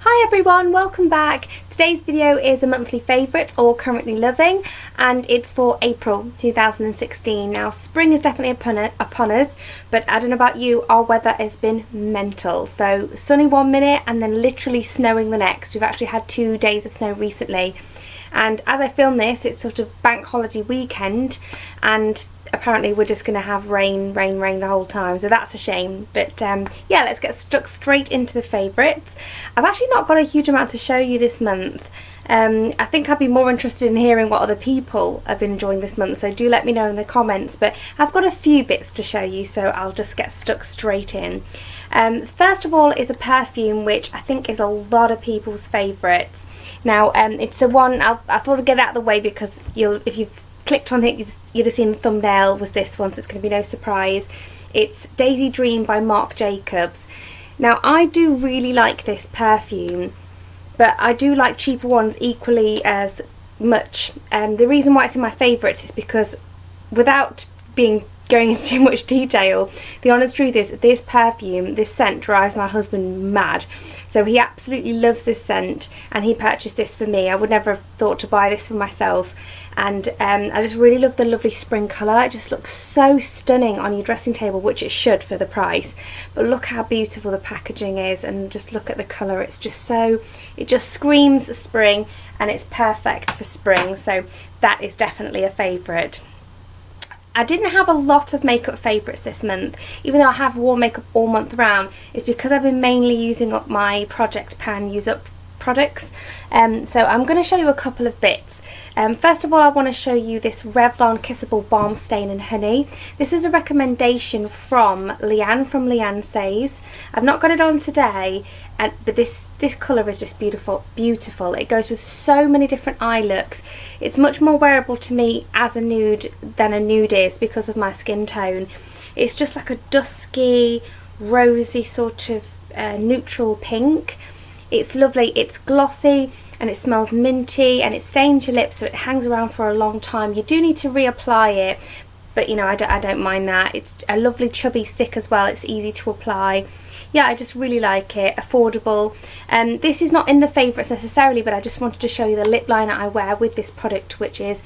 Hi everyone, welcome back. Today's video is a monthly favourites or currently loving, and it's for April 2016. Now spring is definitely upon us, but I don't know about you, our weather has been mental. So sunny one minute and then literally snowing the next. We've actually had 2 days of snow recently, and as I film this it's sort of bank holiday weekend, and apparently we're just going to have rain the whole time, so that's a shame. But yeah, let's get stuck straight into the favourites. I've actually not got a huge amount to show you this month. I think I'd be more interested in hearing what other people have been enjoying this month, so do let me know in the comments. But I've got a few bits to show you, so I'll just get stuck straight in. First of all is a perfume which I think is a lot of people's favourites. Now it's the one, I thought I'd get it out of the way because if you've clicked on it you'd have seen the thumbnail was this one, so it's going to be no surprise. It's Daisy Dream by Marc Jacobs. Now I do really like this perfume, but I do like cheaper ones equally as much. The reason why it's in my favourites is because, without going into too much detail, the honest truth is this perfume, this scent, drives my husband mad. So he absolutely loves this scent and he purchased this for me. I would never have thought to buy this for myself, and I just really love the lovely spring colour. It just looks so stunning on your dressing table, which it should for the price, but look how beautiful the packaging is, and just look at the colour. It's just so, it just screams spring, and it's perfect for spring, so that is definitely a favourite. I didn't have a lot of makeup favourites this month, even though I have worn makeup all month round. It's because I've been mainly using up my Project Pan Use Up products. So I'm going to show you a couple of bits. First of all, I want to show you this Revlon Kissable Balm Stain and Honey. This was a recommendation from Leanne from Leanne Says. I've not got it on today, but this colour is just beautiful. It goes with so many different eye looks. It's much more wearable to me as a nude than a nude is because of my skin tone. It's just like a dusky, rosy sort of neutral pink. It's lovely, it's glossy, and it smells minty, and it stains your lips, so it hangs around for a long time. You do need to reapply it, but you know, I don't mind that. It's a lovely chubby stick as well. It's easy to apply. Yeah, I just really like it. Affordable. This is not in the favourites necessarily, but I just wanted to show you the lip liner I wear with this product, which is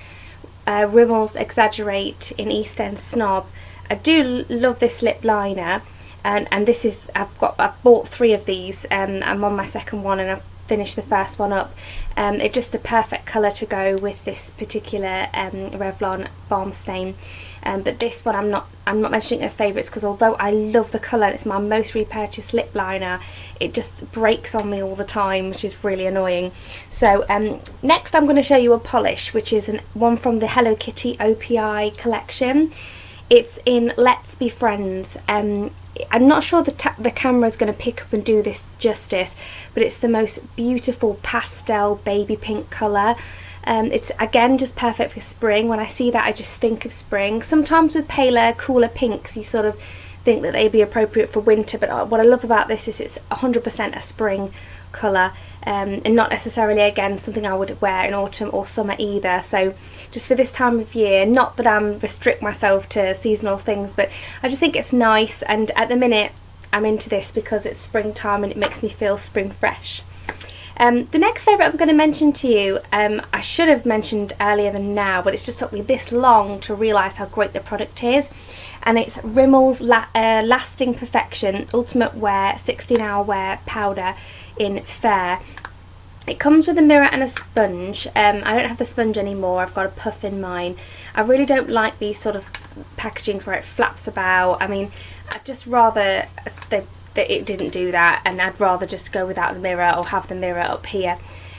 Rimmel's Exaggerate in East End Snob. I do love this lip liner. And this is, I've bought 3 of these, I'm on my second one and I've finished the first one up. It's just a perfect colour to go with this particular Revlon Balm Stain. But this one I'm not mentioning in favourites because although I love the colour and it's my most repurchased lip liner, it just breaks on me all the time, which is really annoying. So next I'm going to show you a polish, which is one from the Hello Kitty OPI collection. It's in Let's Be Friends. I'm not sure the camera is going to pick up and do this justice, but it's the most beautiful pastel baby pink colour. It's again just perfect for spring. When I see that I just think of spring. Sometimes with paler, cooler pinks you sort of think that they'd be appropriate for winter, but what I love about this is it's 100% a spring colour, and not necessarily again something I would wear in autumn or summer either. So just for this time of year, not that I'm restrict myself to seasonal things, but I just think it's nice, and at the minute I'm into this because it's springtime and it makes me feel spring fresh. The next favourite I'm going to mention to you, I should have mentioned earlier than now, but it's just took me this long to realise how great the product is, and it's Rimmel's Lasting Perfection Ultimate Wear 16-Hour Wear Powder in Fair. It comes with a mirror and a sponge. I don't have the sponge anymore, I've got a puff in mine. I really don't like these sort of packagings where it flaps about. I mean, I'd just rather that it didn't do that, and I'd rather just go without the mirror or have the mirror up here.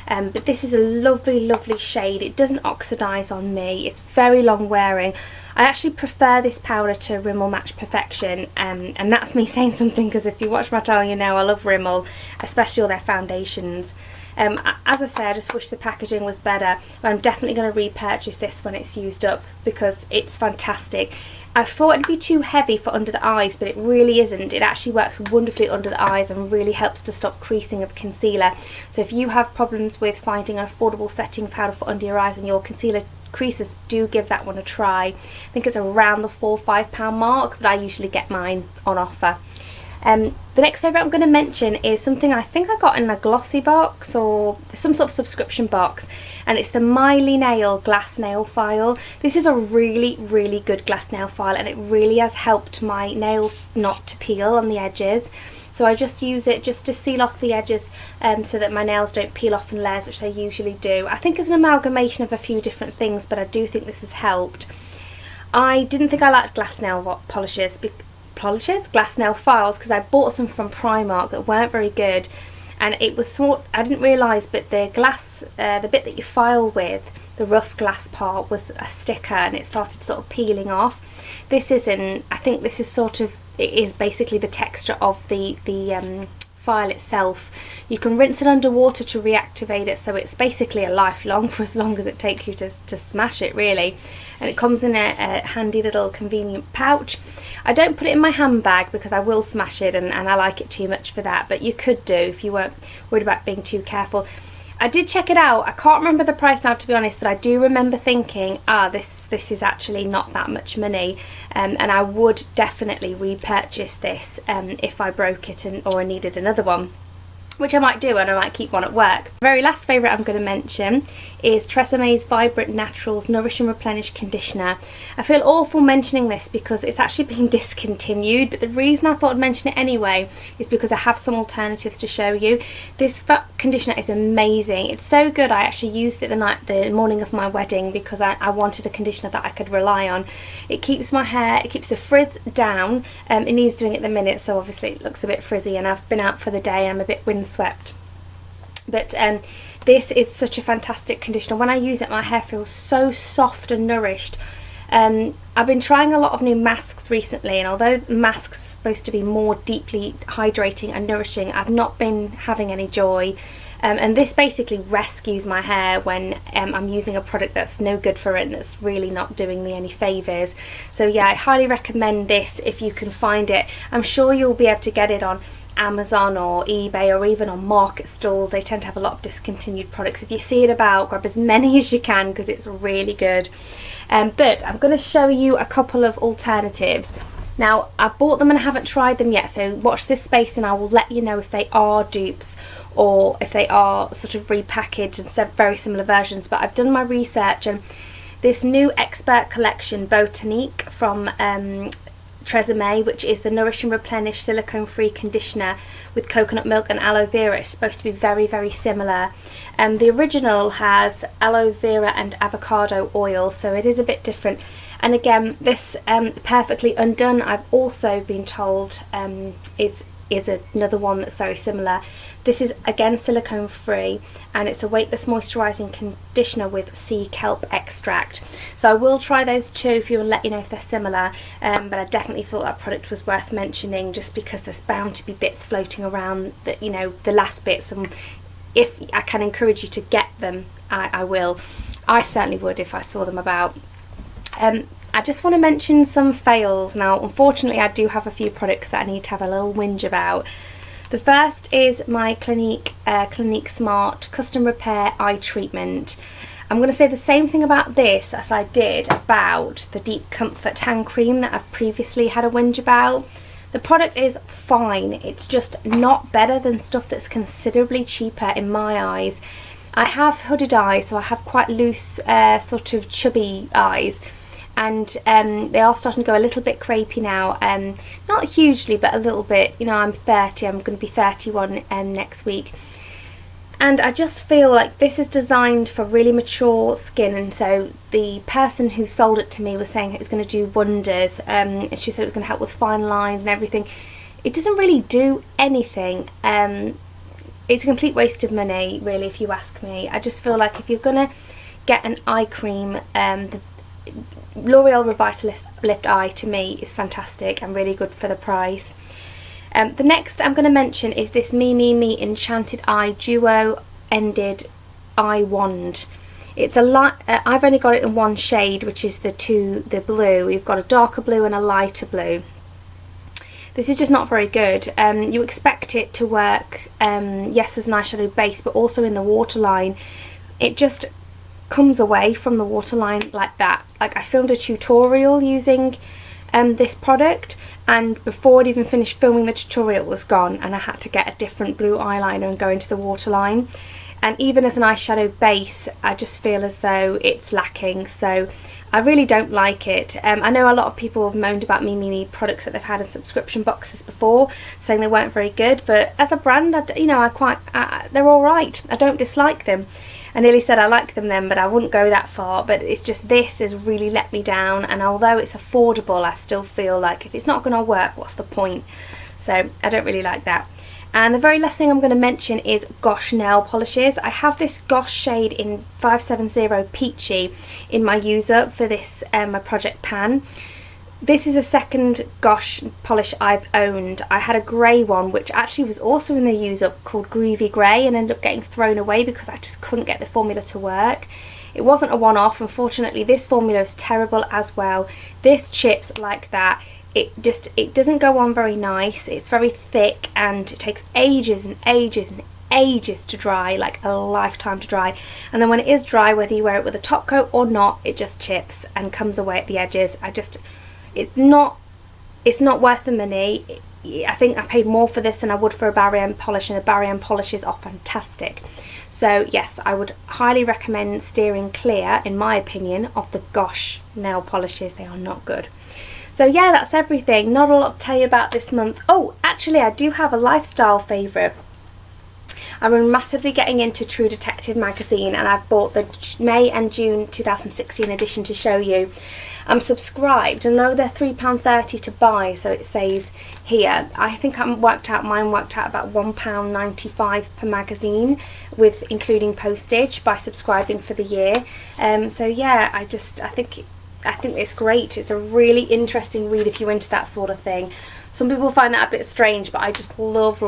But this is a lovely shade. It doesn't oxidise on me. It's very long wearing. I actually prefer this powder to Rimmel Match Perfection, and that's me saying something because if you watch my channel you know I love Rimmel, especially all their foundations. As I say, I just wish the packaging was better, but I'm definitely going to repurchase this when it's used up because it's fantastic. I thought it'd be too heavy for under the eyes, but it really isn't. It actually works wonderfully under the eyes and really helps to stop creasing of concealer. So if you have problems with finding an affordable setting powder for under your eyes and your concealer creases, do give that one a try. I think it's around the £4 or £5 mark, but I usually get mine on offer. The next favourite I'm going to mention is something I think I got in a glossy box or some sort of subscription box, and it's the Mylee Nail glass nail file. This is a really, really good glass nail file, and it really has helped my nails not to peel on the edges. So I just use it just to seal off the edges so that my nails don't peel off in layers, which they usually do. I think it's an amalgamation of a few different things, but I do think this has helped. I didn't think I liked glass nail glass nail files, because I bought some from Primark that weren't very good, and it was I didn't realise, but the glass, the bit that you file with, the rough glass part, was a sticker, and it started sort of peeling off. This isn't. I think this is sort of, it is basically the texture of the file itself. You can rinse it underwater to reactivate it, so it's basically a lifelong for as long as it takes you to smash it, really. And it comes in a handy little convenient pouch. I don't put it in my handbag because I will smash it, and I like it too much for that, but you could do if you weren't worried about being too careful. I did check it out. I can't remember the price now, to be honest, but I do remember thinking, this is actually not that much money, and I would definitely repurchase this if I broke it or I needed another one, which I might do, and I might keep one at work. The very last favourite I'm going to mention is Tresemme's Vibrant Naturals Nourish and Replenish Conditioner. I feel awful mentioning this because it's actually been discontinued, but the reason I thought I'd mention it anyway is because I have some alternatives to show you. This conditioner is amazing. It's so good, I actually used it the morning of my wedding because I wanted a conditioner that I could rely on. It keeps my hair, it keeps the frizz down. It needs doing at the minute, so obviously it looks a bit frizzy, and I've been out for the day, I'm a bit windswept. But this is such a fantastic conditioner. When I use it, my hair feels so soft and nourished. I've been trying a lot of new masks recently, and although masks are supposed to be more deeply hydrating and nourishing, I've not been having any joy. And this basically rescues my hair when I'm using a product that's no good for it and that's really not doing me any favours. So yeah, I highly recommend this if you can find it. I'm sure you'll be able to get it on Amazon or eBay or even on market stalls. They tend to have a lot of discontinued products. If you see it about, grab as many as you can because it's really good. But I'm going to show you a couple of alternatives. Now, I bought them and I haven't tried them yet, so watch this space and I will let you know if they are dupes or if they are sort of repackaged and very similar versions. But I've done my research, and this new Expert Collection Botanique from Tresemme, which is the Nourish and Replenish silicone-free conditioner with coconut milk and aloe vera, is supposed to be very, very similar. The original has aloe vera and avocado oil, so it is a bit different. And again, this Perfectly Undone, I've also been told is another one that's very similar. This is again silicone free, and it's a weightless moisturising conditioner with sea kelp extract. So I will try those two if you will, let you know if they're similar, but I definitely thought that product was worth mentioning just because there's bound to be bits floating around that, you know, the last bits, and if I can encourage you to get them, I will. I certainly would if I saw them about. I just want to mention some fails. Now, unfortunately, I do have a few products that I need to have a little whinge about. The first is my Clinique Smart Custom Repair Eye Treatment. I'm going to say the same thing about this as I did about the Deep Comfort Hand Cream that I've previously had a whinge about. The product is fine, it's just not better than stuff that's considerably cheaper in my eyes. I have hooded eyes, so I have quite loose, sort of chubby eyes. And they are starting to go a little bit crepey now, not hugely but a little bit. You know, I'm 30, I'm going to be 31 next week, and I just feel like this is designed for really mature skin, and so the person who sold it to me was saying it was going to do wonders, and she said it was going to help with fine lines and everything. It doesn't really do anything. It's a complete waste of money, really, if you ask me. I just feel like if you're going to get an eye cream, the L'Oreal Revitalift Eye to me is fantastic and really good for the price. The next I'm going to mention is this Me Enchanted Eye Duo Ended Eye Wand. It's a light. I've only got it in one shade, which is the blue. We've got a darker blue and a lighter blue. This is just not very good. You expect it to work, yes, as an eyeshadow base, but also in the waterline. It just comes away from the waterline like that. Like, I filmed a tutorial using this product, and before I'd even finished filming the tutorial it was gone, and I had to get a different blue eyeliner and go into the waterline. And even as an eyeshadow base, I just feel as though it's lacking, so I really don't like it. I know a lot of people have moaned about Mylee products that they've had in subscription boxes before, saying they weren't very good, but as a brand, they're alright. I don't dislike them. I nearly said I like them then, but I wouldn't go that far. But it's just this has really let me down, and although it's affordable, I still feel like if it's not going to work, what's the point? So I don't really like that. And the very last thing I'm going to mention is Gosh nail polishes. I have this Gosh shade in 570 Peachy in my user for this my project pan. This is a second Gosh polish I've owned. I had a grey one which actually was also in the user called Groovy Grey, and ended up getting thrown away because I just couldn't get the formula to work. It wasn't a one-off, unfortunately. This formula is terrible as well. This chips like that. It doesn't go on very nice. It's very thick and it takes ages and ages and ages to dry, like a lifetime to dry. And then when it is dry, whether you wear it with a top coat or not, it just chips and comes away at the edges. It's not worth the money. I think I paid more for this than I would for a Barry M polish, and the Barry M polishes are fantastic. So yes, I would highly recommend steering clear, in my opinion, of the Gosh nail polishes. They are not good. So yeah, that's everything. Not a lot to tell you about this month. Oh, actually I do have a lifestyle favourite. I'm massively getting into True Detective magazine, and I've bought the May and June 2016 edition to show you. I'm subscribed, and though they're £3.30 to buy, so it says here, I think mine worked out about £1.95 per magazine, with including postage, by subscribing for the year. So yeah, I think it's great. It's a really interesting read if you're into that sort of thing. Some people find that a bit strange, but I just love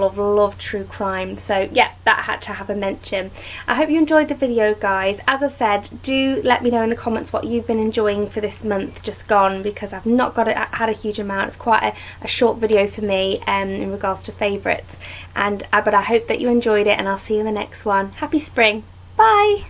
true crime. So yeah, that had to have a mention. I hope you enjoyed the video, guys. As I said, do let me know in the comments what you've been enjoying for this month just gone, because I've not had a huge amount. It's quite a short video for me in regards to favourites. But I hope that you enjoyed it, and I'll see you in the next one. Happy spring. Bye.